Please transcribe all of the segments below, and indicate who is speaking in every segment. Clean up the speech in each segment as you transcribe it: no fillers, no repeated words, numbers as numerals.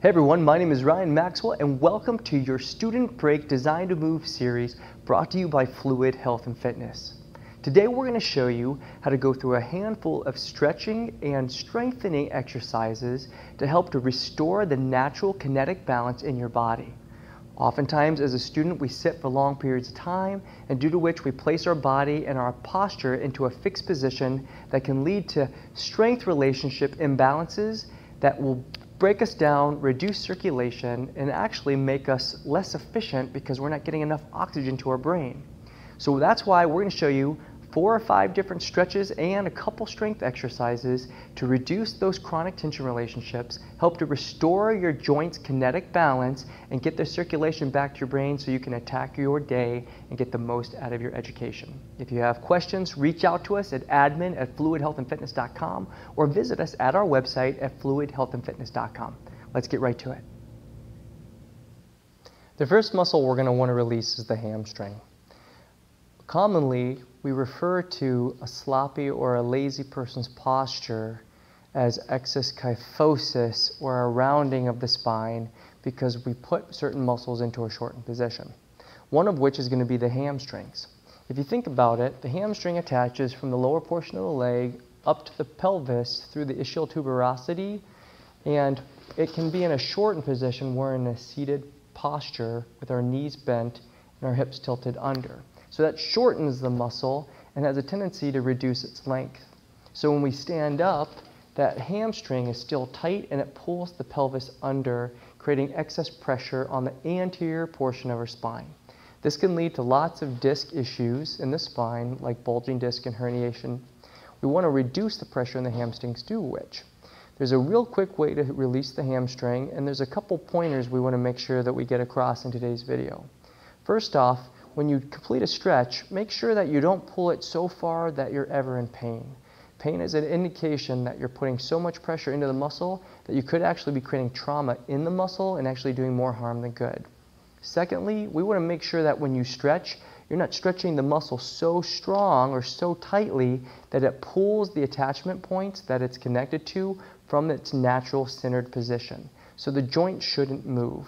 Speaker 1: Hey everyone, my name is Ryan Maxwell and welcome to your Student Break Design to Move series brought to you by Fluid Health and Fitness. Today we're going to show you how to go through a handful of stretching and strengthening exercises to help to restore the natural kinetic balance in your body. Oftentimes as a student we sit for long periods of time, and due to which we place our body and our posture into a fixed position that can lead to strength relationship imbalances that will break us down, reduce circulation, and actually make us less efficient because we're not getting enough oxygen to our brain. So that's why we're going to show you 4 or 5 different stretches and a couple strength exercises to reduce those chronic tension relationships, help to restore your joints' kinetic balance, and get the circulation back to your brain so you can attack your day and get the most out of your education. If you have questions, reach out to us at admin@fluidhealthandfitness.com or visit us at our website at fluidhealthandfitness.com. Let's get right to it. The first muscle we're going to want to release is the hamstring. Commonly, we refer to a sloppy or a lazy person's posture as exokyphosis, or a rounding of the spine, because we put certain muscles into a shortened position, one of which is going to be the hamstrings. If you think about it, the hamstring attaches from the lower portion of the leg up to the pelvis through the ischial tuberosity, and it can be in a shortened position. We're in a seated posture with our knees bent and our hips tilted under. So that shortens the muscle and has a tendency to reduce its length. So when we stand up, that hamstring is still tight and it pulls the pelvis under, creating excess pressure on the anterior portion of our spine. This can lead to lots of disc issues in the spine, like bulging disc and herniation. We want to reduce the pressure in the hamstrings, to which there's a real quick way to release the hamstring, and there's a couple pointers we want to make sure that we get across in today's video. First off, when you complete a stretch, make sure that you don't pull it so far that you're ever in pain. Pain is an indication that you're putting so much pressure into the muscle that you could actually be creating trauma in the muscle and actually doing more harm than good. Secondly, we want to make sure that when you stretch, you're not stretching the muscle so strong or so tightly that it pulls the attachment points that it's connected to from its natural centered position. So the joint shouldn't move.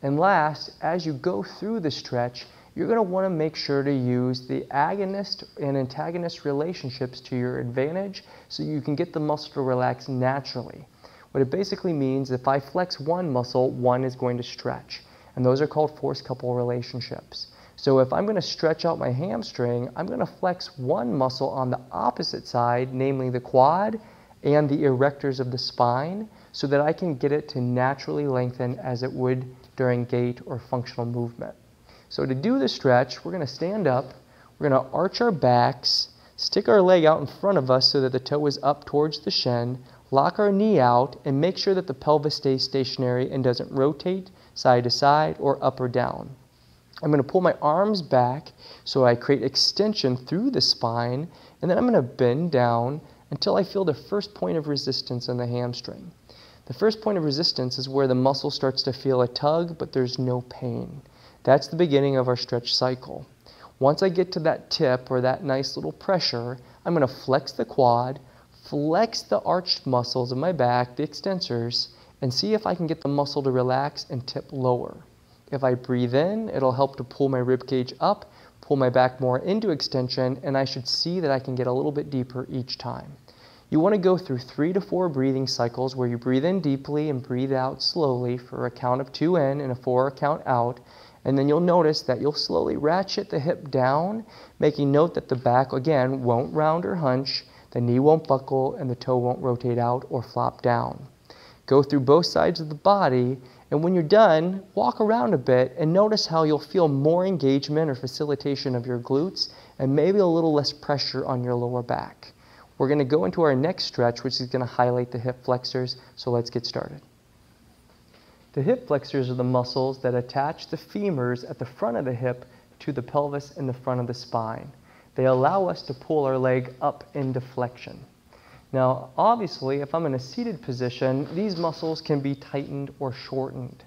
Speaker 1: And last, as you go through the stretch, you're going to want to make sure to use the agonist and antagonist relationships to your advantage so you can get the muscle to relax naturally. What it basically means, if I flex one muscle, one is going to stretch. And those are called force couple relationships. So if I'm going to stretch out my hamstring, I'm going to flex one muscle on the opposite side, namely the quad and the erectors of the spine, so that I can get it to naturally lengthen as it would during gait or functional movement. So to do the stretch, we're going to stand up, we're going to arch our backs, stick our leg out in front of us so that the toe is up towards the shin, lock our knee out, and make sure that the pelvis stays stationary and doesn't rotate side to side or up or down. I'm going to pull my arms back so I create extension through the spine, and then I'm going to bend down until I feel the first point of resistance on the hamstring. The first point of resistance is where the muscle starts to feel a tug, but there's no pain. That's the beginning of our stretch cycle. Once I get to that tip or that nice little pressure, I'm going to flex the quad, flex the arched muscles in my back, the extensors, and see if I can get the muscle to relax and tip lower. If I breathe in, it'll help to pull my ribcage up, pull my back more into extension, and I should see that I can get a little bit deeper each time. You want to go through 3 to 4 breathing cycles where you breathe in deeply and breathe out slowly for a count of 2 in and a 4 count out. And then you'll notice that you'll slowly ratchet the hip down, making note that the back, again, won't round or hunch, the knee won't buckle, and the toe won't rotate out or flop down. Go through both sides of the body, and when you're done, walk around a bit and notice how you'll feel more engagement or facilitation of your glutes and maybe a little less pressure on your lower back. We're going to go into our next stretch, which is going to highlight the hip flexors, so let's get started. The hip flexors are the muscles that attach the femurs at the front of the hip to the pelvis and the front of the spine. They allow us to pull our leg up into flexion. Now, obviously, if I'm in a seated position, these muscles can be tightened or shortened.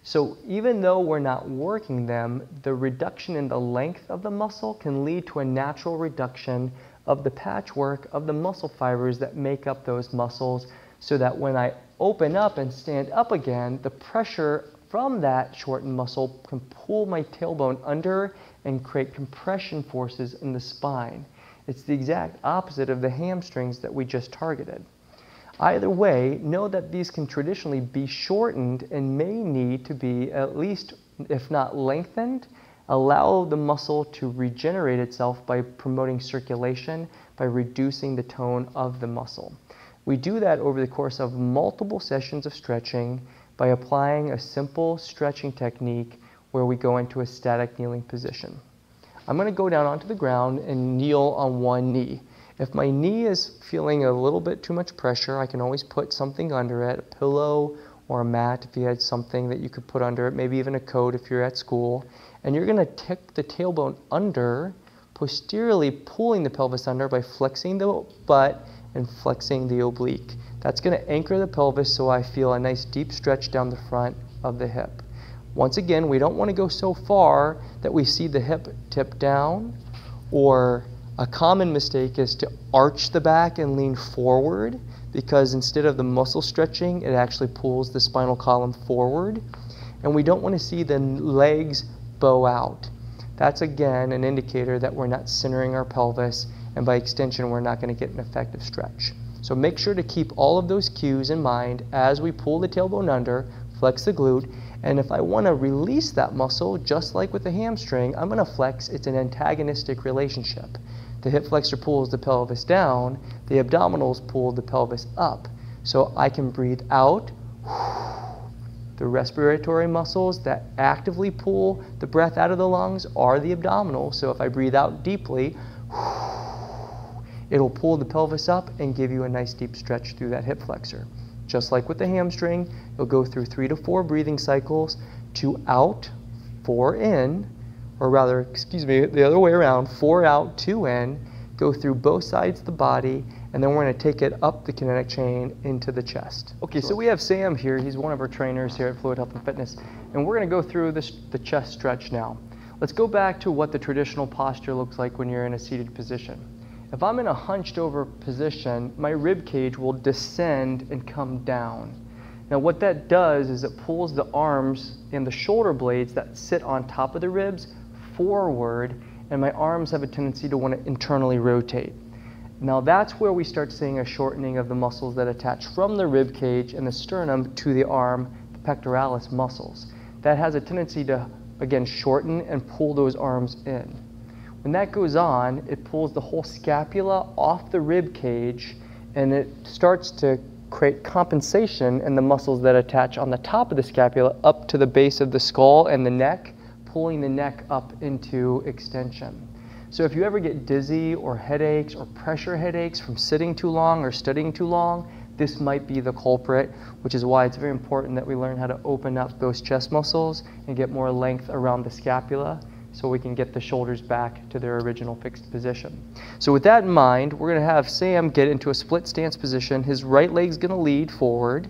Speaker 1: So even though we're not working them, the reduction in the length of the muscle can lead to a natural reduction of the patchwork of the muscle fibers that make up those muscles, so that when I open up and stand up again, the pressure from that shortened muscle can pull my tailbone under and create compression forces in the spine. It's the exact opposite of the hamstrings that we just targeted. Either way, know that these can traditionally be shortened and may need to be at least, if not lengthened, allow the muscle to regenerate itself by promoting circulation, by reducing the tone of the muscle. We do that over the course of multiple sessions of stretching by applying a simple stretching technique where we go into a static kneeling position. I'm going to go down onto the ground and kneel on one knee. If my knee is feeling a little bit too much pressure, I can always put something under it, a pillow or a mat if you had something that you could put under it, maybe even a coat if you're at school. And you're going to tick the tailbone under, posteriorly pulling the pelvis under by flexing the butt and flexing the oblique. That's going to anchor the pelvis so I feel a nice deep stretch down the front of the hip. Once again, we don't want to go so far that we see the hip tip down, or a common mistake is to arch the back and lean forward, because instead of the muscle stretching, it actually pulls the spinal column forward. And we don't want to see the legs bow out. That's again an indicator that we're not centering our pelvis, and by extension, we're not going to get an effective stretch. So make sure to keep all of those cues in mind as we pull the tailbone under, flex the glute, and if I want to release that muscle, just like with the hamstring, I'm going to flex. It's an antagonistic relationship. The hip flexor pulls the pelvis down, the abdominals pull the pelvis up. So I can breathe out. The respiratory muscles that actively pull the breath out of the lungs are the abdominals. So if I breathe out deeply, it'll pull the pelvis up and give you a nice deep stretch through that hip flexor. Just like with the hamstring, you'll go through 3 to 4 breathing cycles, 2 out, 4 in, or rather, excuse me, the other way around, 4 out, 2 in, go through both sides of the body, and then we're going to take it up the kinetic chain into the chest. Okay, so we have Sam here. He's one of our trainers here at Fluid Health and Fitness, and we're going to go through the chest stretch now. Let's go back to what the traditional posture looks like when you're in a seated position. If I'm in a hunched over position, my rib cage will descend and come down. Now what that does is it pulls the arms and the shoulder blades that sit on top of the ribs forward, and my arms have a tendency to want to internally rotate. Now that's where we start seeing a shortening of the muscles that attach from the rib cage and the sternum to the arm, the pectoralis muscles. That has a tendency to, again, shorten and pull those arms in. When that goes on, it pulls the whole scapula off the rib cage, and it starts to create compensation in the muscles that attach on the top of the scapula up to the base of the skull and the neck, pulling the neck up into extension. So if you ever get dizzy or headaches or pressure headaches from sitting too long or studying too long, this might be the culprit, which is why it's very important that we learn how to open up those chest muscles and get more length around the scapula, so we can get the shoulders back to their original fixed position. So with that in mind, we're going to have Sam get into a split stance position. His right leg's going to lead forward,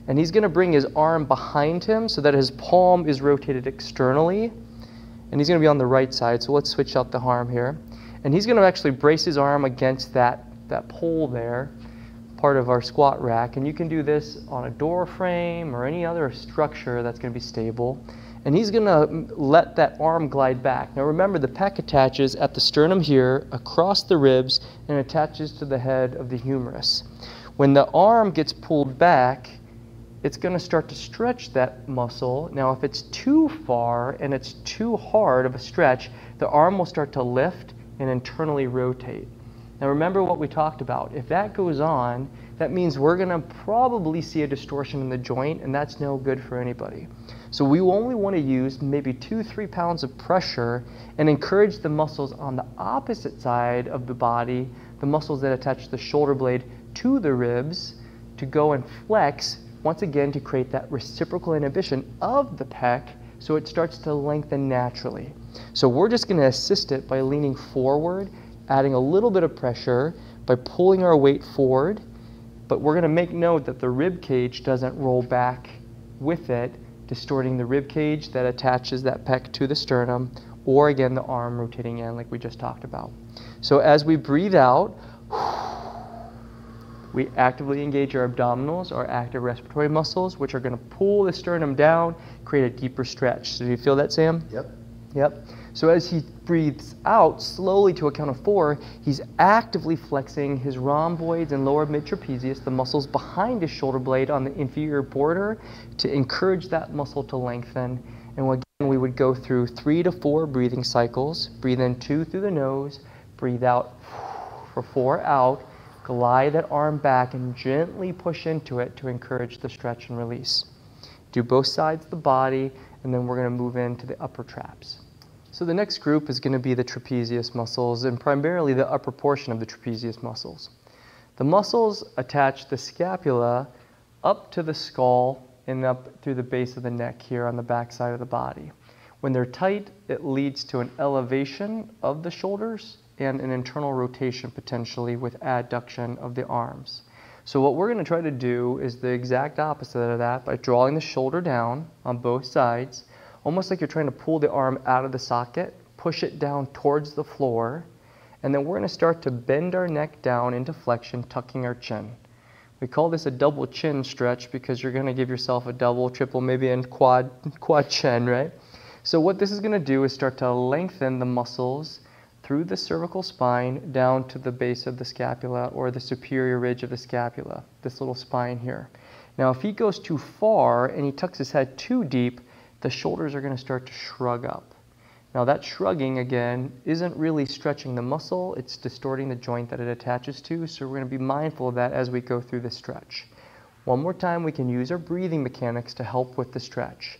Speaker 1: and he's going to bring his arm behind him so that his palm is rotated externally, and he's going to be on the right side. So let's switch out the arm here. And he's going to actually brace his arm against that pole there, part of our squat rack. And you can do this on a door frame or any other structure that's going to be stable. And he's going to let that arm glide back. Now remember, the pec attaches at the sternum here, across the ribs, and attaches to the head of the humerus. When the arm gets pulled back, it's going to start to stretch that muscle. Now if it's too far and it's too hard of a stretch, the arm will start to lift and internally rotate. Now remember what we talked about. If that goes on, that means we're going to probably see a distortion in the joint, and that's no good for anybody. So we only want to use maybe 2-3 pounds of pressure and encourage the muscles on the opposite side of the body, the muscles that attach the shoulder blade to the ribs, to go and flex, once again to create that reciprocal inhibition of the pec so it starts to lengthen naturally. So we're just going to assist it by leaning forward, adding a little bit of pressure by pulling our weight forward, but we're going to make note that the rib cage doesn't roll back with it, distorting the rib cage that attaches that pec to the sternum, or again the arm rotating in like we just talked about. So as we breathe out, we actively engage our abdominals, our active respiratory muscles, which are going to pull the sternum down, create a deeper stretch. So do you feel that, Sam?
Speaker 2: Yep.
Speaker 1: Yep. So as he breathes out slowly to a count of 4, he's actively flexing his rhomboids and lower mid-trapezius, the muscles behind his shoulder blade on the inferior border, to encourage that muscle to lengthen. And again, we would go through 3 to 4 breathing cycles. Breathe in 2 through the nose, breathe out for 4 out, glide that arm back and gently push into it to encourage the stretch and release. Do both sides of the body, and then we're going to move into the upper traps. So the next group is going to be the trapezius muscles, and primarily the upper portion of the trapezius muscles. The muscles attach the scapula up to the skull and up through the base of the neck here on the back side of the body. When they're tight, it leads to an elevation of the shoulders and an internal rotation potentially with adduction of the arms. So what we're going to try to do is the exact opposite of that by drawing the shoulder down on both sides, almost like you're trying to pull the arm out of the socket, push it down towards the floor, and then we're going to start to bend our neck down into flexion, tucking our chin. We call this a double chin stretch because you're going to give yourself a double, triple, maybe a quad chin, right? So what this is going to do is start to lengthen the muscles through the cervical spine down to the base of the scapula or the superior ridge of the scapula, this little spine here. Now if he goes too far and he tucks his head too deep, the shoulders are going to start to shrug up. Now that shrugging, again, isn't really stretching the muscle, it's distorting the joint that it attaches to, so we're going to be mindful of that as we go through the stretch. One more time, we can use our breathing mechanics to help with the stretch.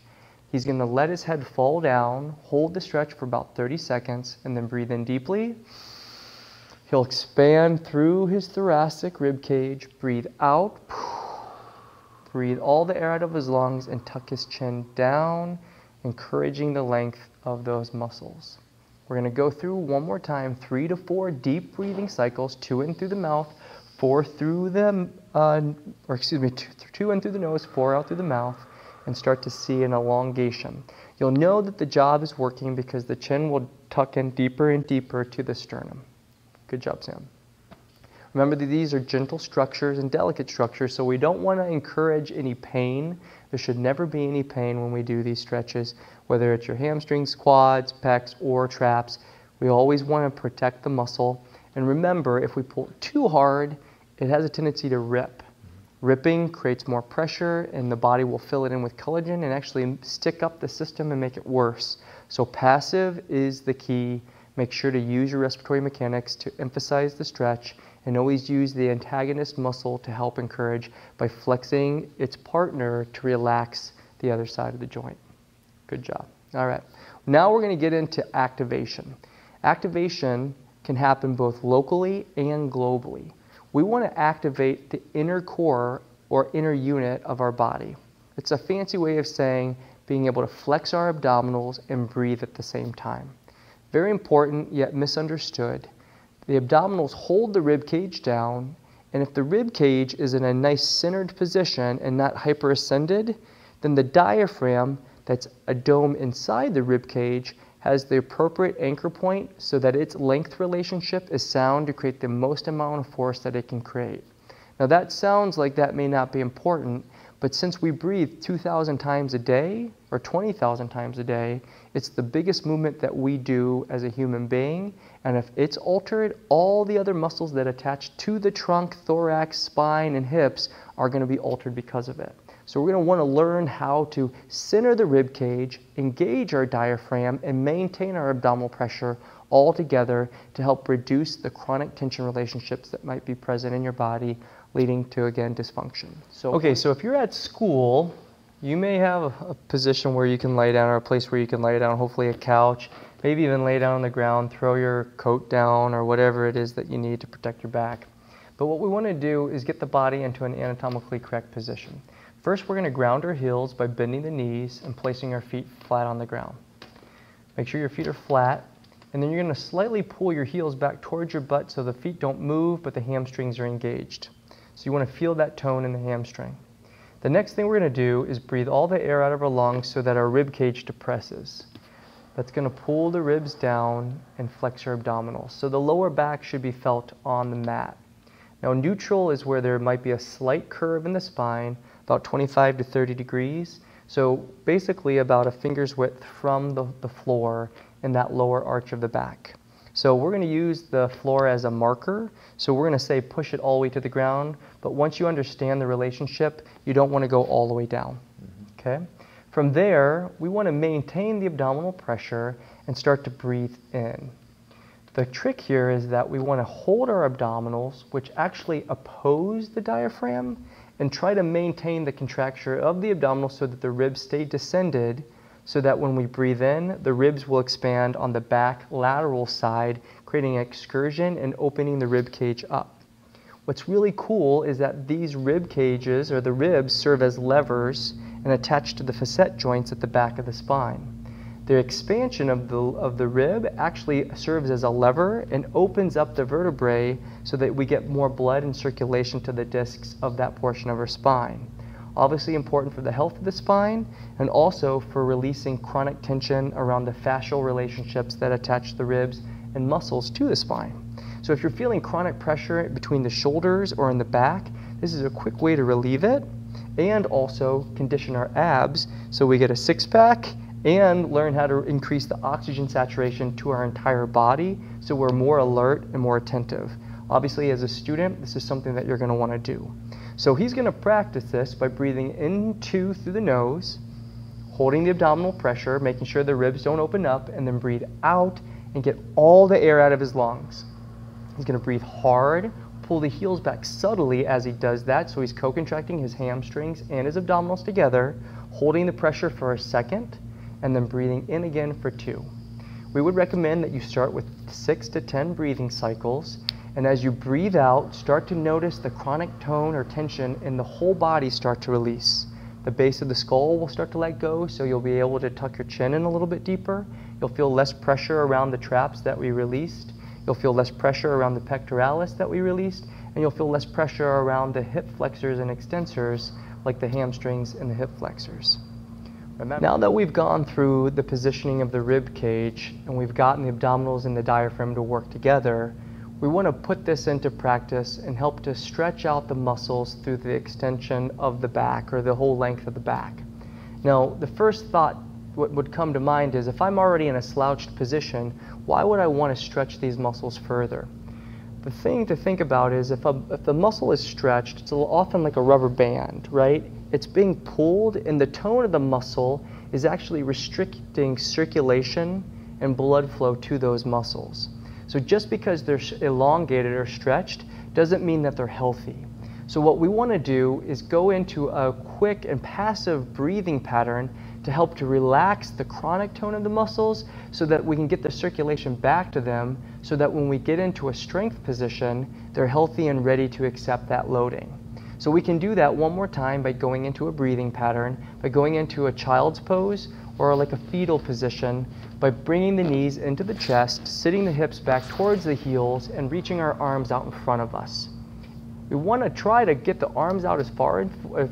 Speaker 1: He's going to let his head fall down, hold the stretch for about 30 seconds, and then breathe in deeply. He'll expand through his thoracic rib cage, breathe out. Breathe all the air out of his lungs and tuck his chin down, encouraging the length of those muscles. We're going to go through one more time, 3 to 4 deep breathing cycles, 2 in through the mouth, 4 through the, 2 in through the nose, 4 out through the mouth, and start to see an elongation. You'll know that the job is working because the chin will tuck in deeper and deeper to the sternum. Good job, Sam. Remember that these are gentle structures and delicate structures, so we don't want to encourage any pain. There should never be any pain when we do these stretches, whether it's your hamstrings, quads, pecs, or traps. We always want to protect the muscle. And remember, if we pull too hard, it has a tendency to rip. Ripping creates more pressure, and the body will fill it in with collagen and actually stick up the system and make it worse. So passive is the key. Make sure to use your respiratory mechanics to emphasize the stretch, and always use the antagonist muscle to help encourage by flexing its partner to relax the other side of the joint. Good job. All right. Now we're going to get into activation. Activation can happen both locally and globally. We want to activate the inner core or inner unit of our body. It's a fancy way of saying being able to flex our abdominals and breathe at the same time. Very important, yet misunderstood. The abdominals hold the rib cage down, and if the rib cage is in a nice centered position and not hyperascended, then the diaphragm that's a dome inside the rib cage has the appropriate anchor point so that its length relationship is sound to create the most amount of force that it can create. Now that sounds like that may not be important, but since we breathe 2,000 times a day or 20,000 times a day, it's the biggest movement that we do as a human being, and if it's altered, all the other muscles that attach to the trunk, thorax, spine, and hips are going to be altered because of it. So we're going to want to learn how to center the rib cage, engage our diaphragm, and maintain our abdominal pressure all together to help reduce the chronic tension relationships that might be present in your body, leading to, again, dysfunction. So if you're at school, you may have a position where you can lay down, or a place where you can lay down, hopefully a couch, maybe even lay down on the ground, throw your coat down, or whatever it is that you need to protect your back. But what we want to do is get the body into an anatomically correct position. First, we're going to ground our heels by bending the knees and placing our feet flat on the ground. Make sure your feet are flat, and then you're going to slightly pull your heels back towards your butt so the feet don't move, but the hamstrings are engaged. So you want to feel that tone in the hamstring. The next thing we're going to do is breathe all the air out of our lungs so that our rib cage depresses. That's going to pull the ribs down and flex our abdominals. So the lower back should be felt on the mat. Now neutral is where there might be a slight curve in the spine, about 25 to 30 degrees. So basically about a finger's width from the floor in that lower arch of the back. So we're going to use the floor as a marker. So we're going to say push it all the way to the ground, but once you understand the relationship, you don't want to go all the way down. Okay? From there, we want to maintain the abdominal pressure and start to breathe in. The trick here is that we want to hold our abdominals, which actually oppose the diaphragm, and try to maintain the contracture of the abdominals so that the ribs stay descended, so that when we breathe in, the ribs will expand on the back lateral side, creating an excursion and opening the rib cage up. What's really cool is that these rib cages, or the ribs, serve as levers and attach to the facet joints at the back of the spine. The expansion of the rib actually serves as a lever and opens up the vertebrae so that we get more blood and circulation to the discs of that portion of our spine. Obviously important for the health of the spine and also for releasing chronic tension around the fascial relationships that attach the ribs and muscles to the spine. So if you're feeling chronic pressure between the shoulders or in the back, this is a quick way to relieve it and also condition our abs so we get a six-pack and learn how to increase the oxygen saturation to our entire body so we're more alert and more attentive. Obviously, as a student, this is something that you're going to want to do. So he's going to practice this by breathing through the nose, holding the abdominal pressure, making sure the ribs don't open up, and then breathe out and get all the air out of his lungs. He's going to breathe hard, pull the heels back subtly as he does that, so he's co-contracting his hamstrings and his abdominals together, holding the pressure for a second, and then breathing in again for 2. We would recommend that you start with 6 to 10 breathing cycles, and as you breathe out, start to notice the chronic tone or tension in the whole body start to release. The base of the skull will start to let go, so you'll be able to tuck your chin in a little bit deeper. You'll feel less pressure around the traps that we released. You'll feel less pressure around the pectoralis that we released, and you'll feel less pressure around the hip flexors and extensors, like the hamstrings and the hip flexors. Remember, now that we've gone through the positioning of the rib cage and we've gotten the abdominals and the diaphragm to work together, we want to put this into practice and help to stretch out the muscles through the extension of the back, or the whole length of the back. Now, the first thought what would come to mind is, if I'm already in a slouched position, why would I want to stretch these muscles further? The thing to think about is, if the muscle is stretched, it's often like a rubber band, right? It's being pulled, and the tone of the muscle is actually restricting circulation and blood flow to those muscles. So just because they're elongated or stretched doesn't mean that they're healthy. So what we want to do is go into a quick and passive breathing pattern to help to relax the chronic tone of the muscles so that we can get the circulation back to them, so that when we get into a strength position, they're healthy and ready to accept that loading. So we can do that one more time by going into a breathing pattern, by going into a child's pose or like a fetal position, by bringing the knees into the chest, sitting the hips back towards the heels, and reaching our arms out in front of us. We want to try to get the arms out as far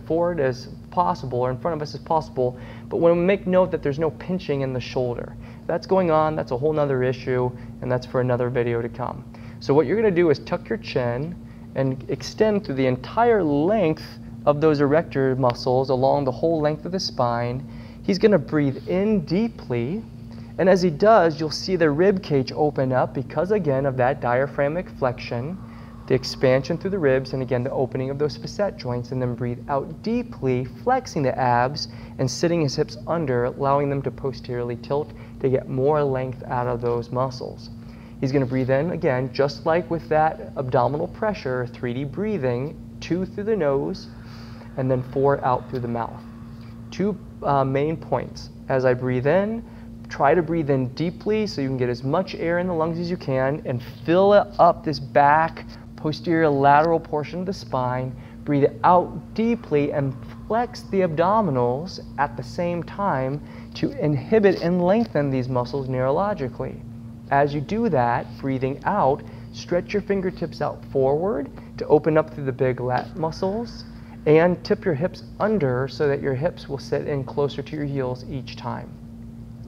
Speaker 1: forward as possible, or in front of us as possible, but we want to make note that there's no pinching in the shoulder. If that's going on, that's a whole nother issue, and that's for another video to come. So what you're going to do is tuck your chin and extend through the entire length of those erector muscles along the whole length of the spine. He's going to breathe in deeply, and as he does, you'll see the rib cage open up because, again, of that diaphragmic flexion, the expansion through the ribs, and again, the opening of those facet joints, and then breathe out deeply, flexing the abs and sitting his hips under, allowing them to posteriorly tilt to get more length out of those muscles. He's going to breathe in, again, just like with that abdominal pressure, 3D breathing, 2 through the nose, and then 4 out through the mouth. 2 main points. As I breathe in, try to breathe in deeply so you can get as much air in the lungs as you can and fill up this back, posterior lateral portion of the spine. Breathe out deeply and flex the abdominals at the same time to inhibit and lengthen these muscles neurologically. As you do that, breathing out, stretch your fingertips out forward to open up through the big lat muscles, and tip your hips under so that your hips will sit in closer to your heels each time.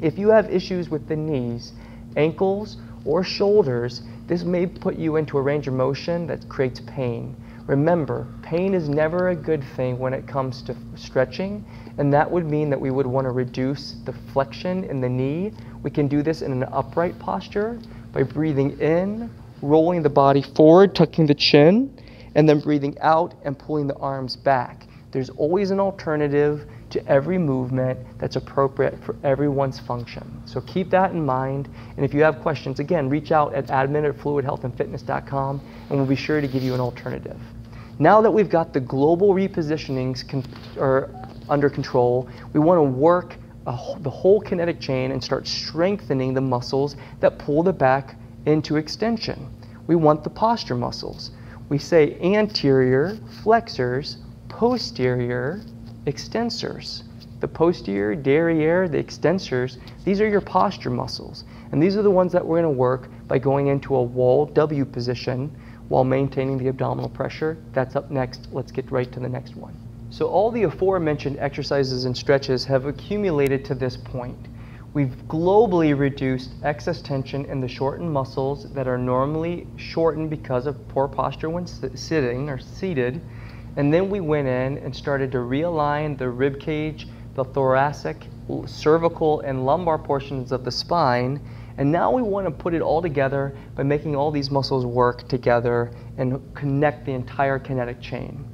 Speaker 1: If you have issues with the knees, ankles, or shoulders, this may put you into a range of motion that creates pain. Remember, pain is never a good thing when it comes to stretching, and that would mean that we would want to reduce the flexion in the knee. We can do this in an upright posture by breathing in, rolling the body forward, tucking the chin, and then breathing out and pulling the arms back. There's always an alternative to every movement that's appropriate for everyone's function. So keep that in mind, and if you have questions, again, reach out at admin@fluidhealthandfitness.com, and we'll be sure to give you an alternative. Now that we've got the global repositionings under control, we want to work the whole kinetic chain and start strengthening the muscles that pull the back into extension. We want the posture muscles. We say anterior flexors, posterior extensors. The posterior, derriere, the extensors, these are your posture muscles. And these are the ones that we're going to work by going into a wall W position while maintaining the abdominal pressure. That's up next. Let's get right to the next one. So all the aforementioned exercises and stretches have accumulated to this point. We've globally reduced excess tension in the shortened muscles that are normally shortened because of poor posture when sitting or seated. And then we went in and started to realign the rib cage, the thoracic, cervical, and lumbar portions of the spine. And now we want to put it all together by making all these muscles work together and connect the entire kinetic chain.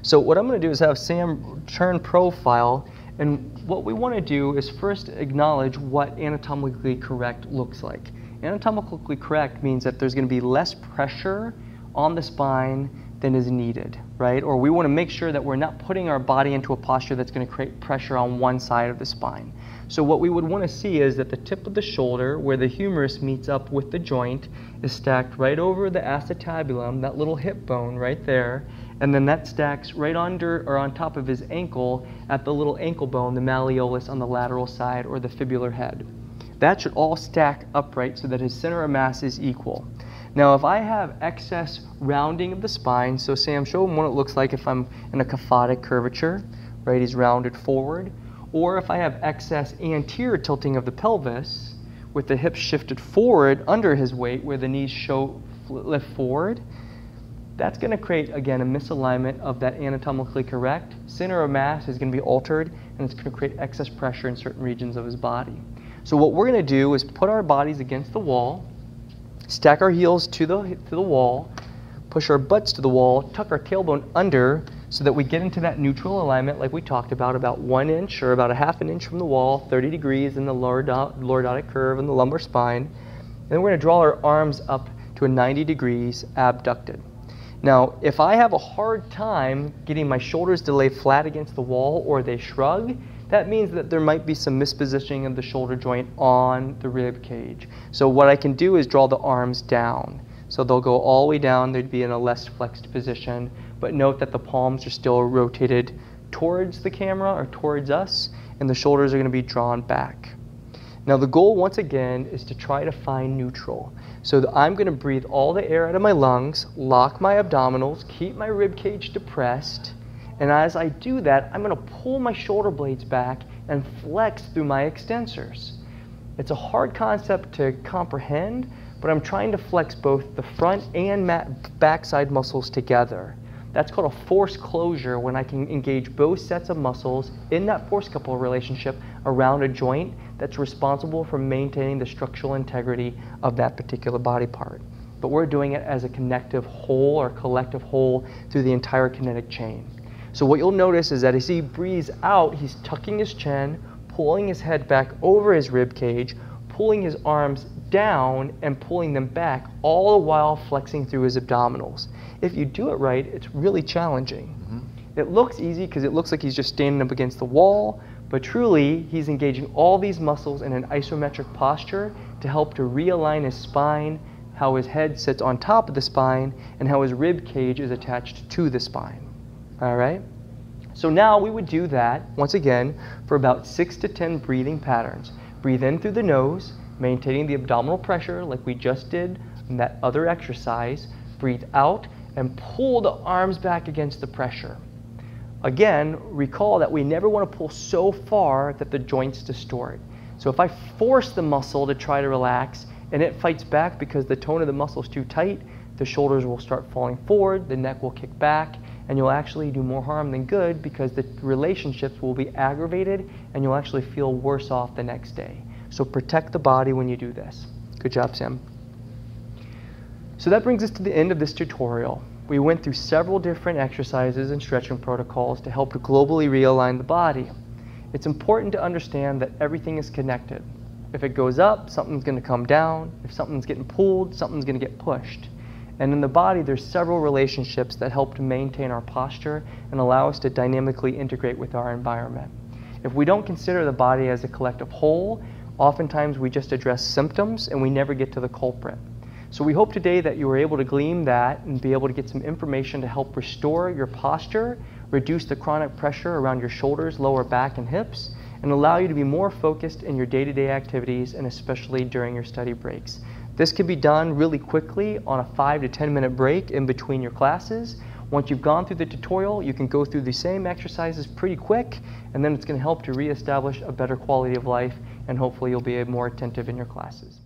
Speaker 1: So what I'm going to do is have Sam turn profile, and what we want to do is first acknowledge what anatomically correct looks like. Anatomically correct means that there's going to be less pressure on the spine than is needed, right? Or we want to make sure that we're not putting our body into a posture that's going to create pressure on one side of the spine. So what we would want to see is that the tip of the shoulder, where the humerus meets up with the joint, is stacked right over the acetabulum, that little hip bone right there, and then that stacks right under or on top of his ankle at the little ankle bone, the malleolus on the lateral side, or the fibular head. That should all stack upright so that his center of mass is equal. Now, if I have excess rounding of the spine, so Sam, show him what it looks like if I'm in a kyphotic curvature, right? He's rounded forward. Or if I have excess anterior tilting of the pelvis, with the hips shifted forward under his weight, where the knees lift forward, that's going to create, again, a misalignment of that anatomically correct. Center of mass is going to be altered, and it's going to create excess pressure in certain regions of his body. So what we're going to do is put our bodies against the wall, stack our heels to the wall, push our butts to the wall, tuck our tailbone under so that we get into that neutral alignment like we talked about 1 inch or about a half an inch from the wall, 30 degrees in the lordotic curve in the lumbar spine. And then we're going to draw our arms up to a 90 degrees abducted. Now, if I have a hard time getting my shoulders to lay flat against the wall or they shrug, that means that there might be some mispositioning of the shoulder joint on the rib cage. So what I can do is draw the arms down. So they'll go all the way down, they'd be in a less flexed position, but note that the palms are still rotated towards the camera or towards us, and the shoulders are going to be drawn back. Now the goal, once again, is to try to find neutral. So I'm going to breathe all the air out of my lungs, lock my abdominals, keep my rib cage depressed, and as I do that, I'm going to pull my shoulder blades back and flex through my extensors. It's a hard concept to comprehend, but I'm trying to flex both the front and backside muscles together. That's called a force closure, when I can engage both sets of muscles in that force couple relationship around a joint that's responsible for maintaining the structural integrity of that particular body part. But we're doing it as a connective whole or collective whole through the entire kinetic chain. So what you'll notice is that as he breathes out, he's tucking his chin, pulling his head back over his rib cage, pulling his arms down and pulling them back, all the while flexing through his abdominals. If you do it right, it's really challenging. It looks easy because it looks like he's just standing up against the wall, but truly he's engaging all these muscles in an isometric posture to help to realign his spine, how his head sits on top of the spine, and how his rib cage is attached to the spine. All right? So now we would do that, once again, for about 6 to 10 breathing patterns. Breathe in through the nose, maintaining the abdominal pressure like we just did in that other exercise. Breathe out and pull the arms back against the pressure. Again, recall that we never want to pull so far that the joints distort. So if I force the muscle to try to relax And it fights back because the tone of the muscle is too tight, the shoulders will start falling forward, the neck will kick back, and you'll actually do more harm than good because the relationships will be aggravated and you'll actually feel worse off the next day. So protect the body when you do this. Good job, Sam. So that brings us to the end of this tutorial. We went through several different exercises and stretching protocols to help to globally realign the body. It's important to understand that everything is connected. If it goes up, something's going to come down. If something's getting pulled, something's going to get pushed. And in the body, there's several relationships that help to maintain our posture and allow us to dynamically integrate with our environment. If we don't consider the body as a collective whole, oftentimes we just address symptoms and we never get to the culprit. So we hope today that you were able to glean that and be able to get some information to help restore your posture, reduce the chronic pressure around your shoulders, lower back, and hips, and allow you to be more focused in your day-to-day activities and especially during your study breaks. This can be done really quickly on a 5 to 10 minute break in between your classes. Once you've gone through the tutorial, you can go through the same exercises pretty quick, and then it's going to help to reestablish a better quality of life, and hopefully you'll be more attentive in your classes.